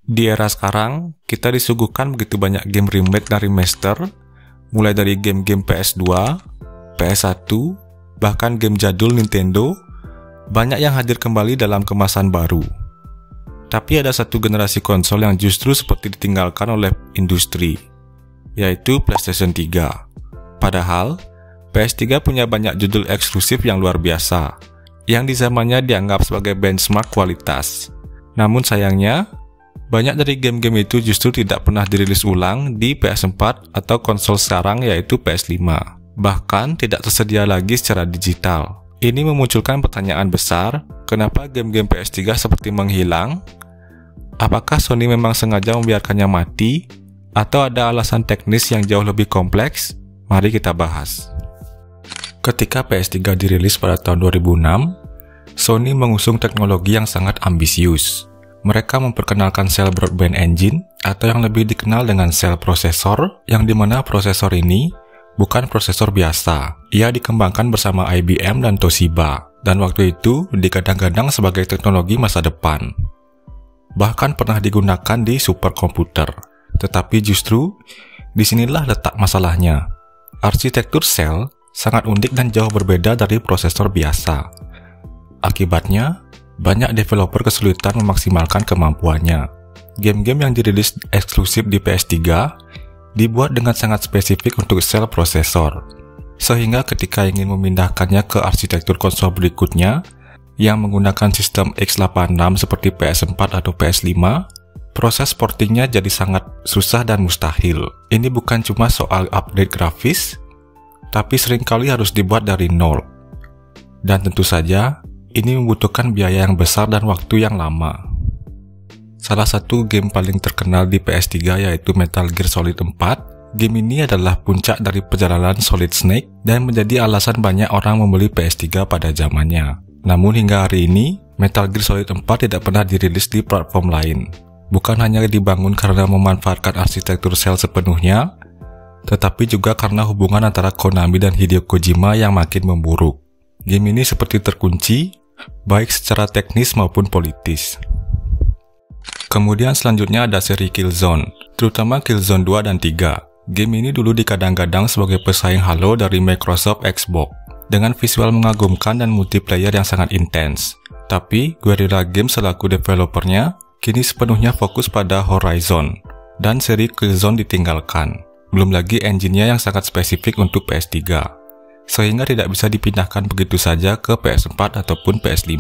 Di era sekarang, kita disuguhkan begitu banyak game remake dan remaster, mulai dari game-game PS2, PS1, bahkan game jadul Nintendo, banyak yang hadir kembali dalam kemasan baru. Tapi ada satu generasi konsol yang justru seperti ditinggalkan oleh industri, yaitu PlayStation 3. Padahal, PS3 punya banyak judul eksklusif yang luar biasa, yang di zamannya dianggap sebagai benchmark kualitas. Namun sayangnya, banyak dari game-game itu justru tidak pernah dirilis ulang di PS4 atau konsol sekarang yaitu PS5. Bahkan tidak tersedia lagi secara digital. Ini memunculkan pertanyaan besar, kenapa game-game PS3 seperti menghilang? Apakah Sony memang sengaja membiarkannya mati? Atau ada alasan teknis yang jauh lebih kompleks? Mari kita bahas. Ketika PS3 dirilis pada tahun 2006, Sony mengusung teknologi yang sangat ambisius. Mereka memperkenalkan Cell Broadband Engine atau yang lebih dikenal dengan Cell Processor, yang dimana prosesor ini bukan prosesor biasa. Ia dikembangkan bersama IBM dan Toshiba, dan waktu itu digadang-gadang sebagai teknologi masa depan. Bahkan pernah digunakan di superkomputer. Tetapi justru disinilah letak masalahnya. Arsitektur Cell sangat unik dan jauh berbeda dari prosesor biasa. Akibatnya, banyak developer kesulitan memaksimalkan kemampuannya. Game-game yang dirilis eksklusif di PS3 dibuat dengan sangat spesifik untuk Cell prosesor, sehingga ketika ingin memindahkannya ke arsitektur konsol berikutnya yang menggunakan sistem x86 seperti PS4 atau PS5, proses portingnya jadi sangat susah dan mustahil. Ini bukan cuma soal update grafis, tapi seringkali harus dibuat dari nol. Dan tentu saja, ini membutuhkan biaya yang besar dan waktu yang lama. Salah satu game paling terkenal di PS3 yaitu Metal Gear Solid 4. Game ini adalah puncak dari perjalanan Solid Snake dan menjadi alasan banyak orang membeli PS3 pada zamannya. Namun hingga hari ini, Metal Gear Solid 4 tidak pernah dirilis di platform lain. Bukan hanya dibangun karena memanfaatkan arsitektur Cell sepenuhnya, tetapi juga karena hubungan antara Konami dan Hideo Kojima yang makin memburuk. Game ini seperti terkunci, baik secara teknis maupun politis. Kemudian selanjutnya ada seri Killzone, terutama Killzone 2 dan 3. Game ini dulu dikadang-kadang sebagai pesaing Halo dari Microsoft Xbox, dengan visual mengagumkan dan multiplayer yang sangat intens. Tapi Guerrilla Games selaku developernya kini sepenuhnya fokus pada Horizon, dan seri Killzone ditinggalkan. Belum lagi engine-nya yang sangat spesifik untuk PS3. Sehingga tidak bisa dipindahkan begitu saja ke PS4 ataupun PS5.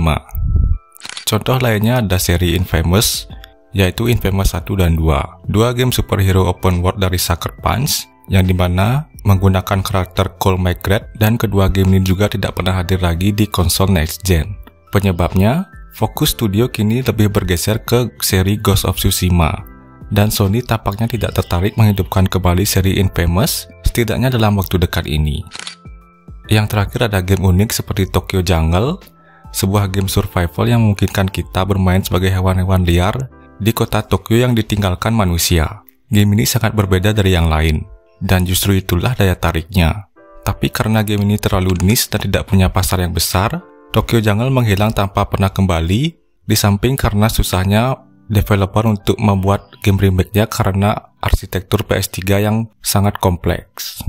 Contoh lainnya ada seri Infamous, yaitu Infamous 1 dan 2. Dua game superhero open world dari Sucker Punch, yang dimana menggunakan karakter Cole McGrath, dan kedua game ini juga tidak pernah hadir lagi di konsol next gen. Penyebabnya, fokus studio kini lebih bergeser ke seri Ghost of Tsushima, dan Sony tampaknya tidak tertarik menghidupkan kembali seri Infamous, setidaknya dalam waktu dekat ini. Yang terakhir ada game unik seperti Tokyo Jungle, sebuah game survival yang memungkinkan kita bermain sebagai hewan-hewan liar di kota Tokyo yang ditinggalkan manusia. Game ini sangat berbeda dari yang lain, dan justru itulah daya tariknya. Tapi karena game ini terlalu niche dan tidak punya pasar yang besar, Tokyo Jungle menghilang tanpa pernah kembali, di samping karena susahnya developer untuk membuat game remake-nya karena arsitektur PS3 yang sangat kompleks.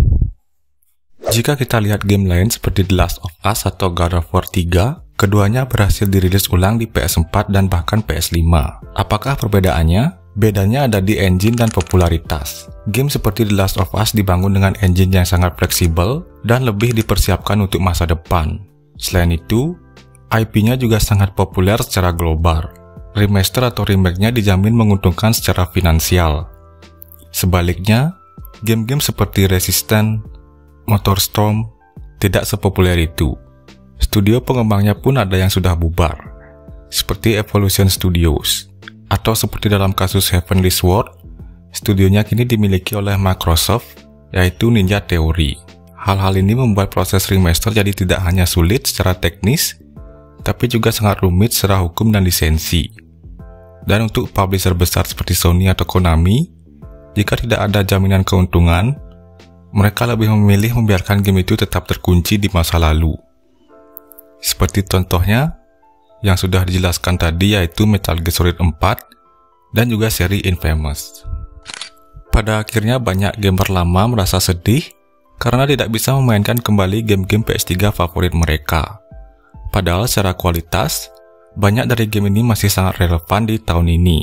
Jika kita lihat game lain seperti The Last of Us atau God of War 3, keduanya berhasil dirilis ulang di PS4 dan bahkan PS5. Apakah perbedaannya? Bedanya ada di engine dan popularitas. Game seperti The Last of Us dibangun dengan engine yang sangat fleksibel dan lebih dipersiapkan untuk masa depan. Selain itu, IP-nya juga sangat populer secara global. Remaster atau remake-nya dijamin menguntungkan secara finansial. Sebaliknya, game-game seperti Resistance, Motorstorm tidak sepopuler itu. Studio pengembangnya pun ada yang sudah bubar, seperti Evolution Studios, atau seperti dalam kasus Heavenly Sword, studionya kini dimiliki oleh Microsoft, yaitu Ninja Theory. Hal-hal ini membuat proses remaster jadi tidak hanya sulit secara teknis, tapi juga sangat rumit secara hukum dan lisensi. Dan untuk publisher besar seperti Sony atau Konami, jika tidak ada jaminan keuntungan, mereka lebih memilih membiarkan game itu tetap terkunci di masa lalu. Seperti contohnya yang sudah dijelaskan tadi, yaitu Metal Gear Solid 4 dan juga seri Infamous. Pada akhirnya banyak gamer lama merasa sedih karena tidak bisa memainkan kembali game-game PS3 favorit mereka. Padahal secara kualitas, banyak dari game ini masih sangat relevan di tahun ini.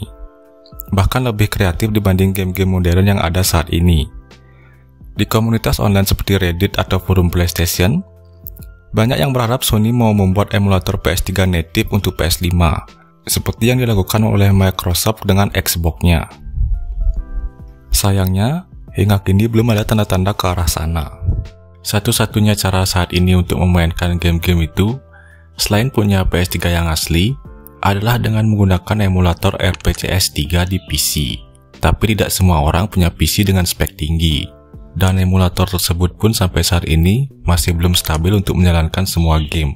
Bahkan lebih kreatif dibanding game-game modern yang ada saat ini. Di komunitas online seperti Reddit atau forum PlayStation, banyak yang berharap Sony mau membuat emulator PS3 native untuk PS5, seperti yang dilakukan oleh Microsoft dengan Xbox-nya. Sayangnya, hingga kini belum ada tanda-tanda ke arah sana. Satu-satunya cara saat ini untuk memainkan game-game itu, selain punya PS3 yang asli, adalah dengan menggunakan emulator RPCS 3 di PC. Tapi tidak semua orang punya PC dengan spek tinggi, dan emulator tersebut pun sampai saat ini masih belum stabil untuk menjalankan semua game.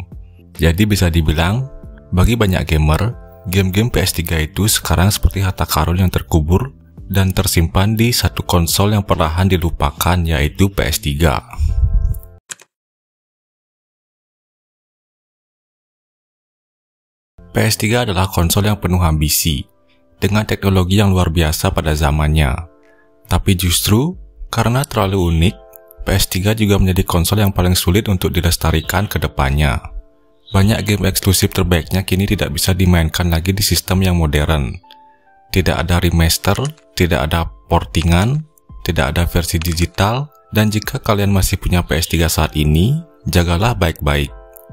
Jadi bisa dibilang, bagi banyak gamer, game-game PS3 itu sekarang seperti harta karun yang terkubur dan tersimpan di satu konsol yang perlahan dilupakan, yaitu PS3. PS3 adalah konsol yang penuh ambisi, dengan teknologi yang luar biasa pada zamannya. Tapi justru, karena terlalu unik, PS3 juga menjadi konsol yang paling sulit untuk dilestarikan ke depannya. Banyak game eksklusif terbaiknya kini tidak bisa dimainkan lagi di sistem yang modern. Tidak ada remaster, tidak ada portingan, tidak ada versi digital, dan jika kalian masih punya PS3 saat ini, jagalah baik-baik,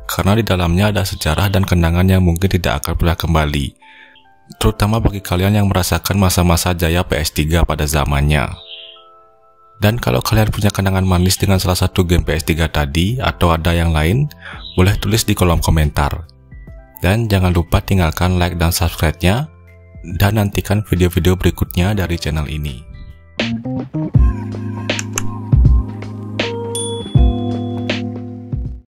karena di dalamnya ada sejarah dan kenangan yang mungkin tidak akan pernah kembali, terutama bagi kalian yang merasakan masa-masa jaya PS3 pada zamannya. Dan kalau kalian punya kenangan manis dengan salah satu game PS3 tadi, atau ada yang lain, boleh tulis di kolom komentar. Dan jangan lupa tinggalkan like dan subscribe-nya, dan nantikan video-video berikutnya dari channel ini.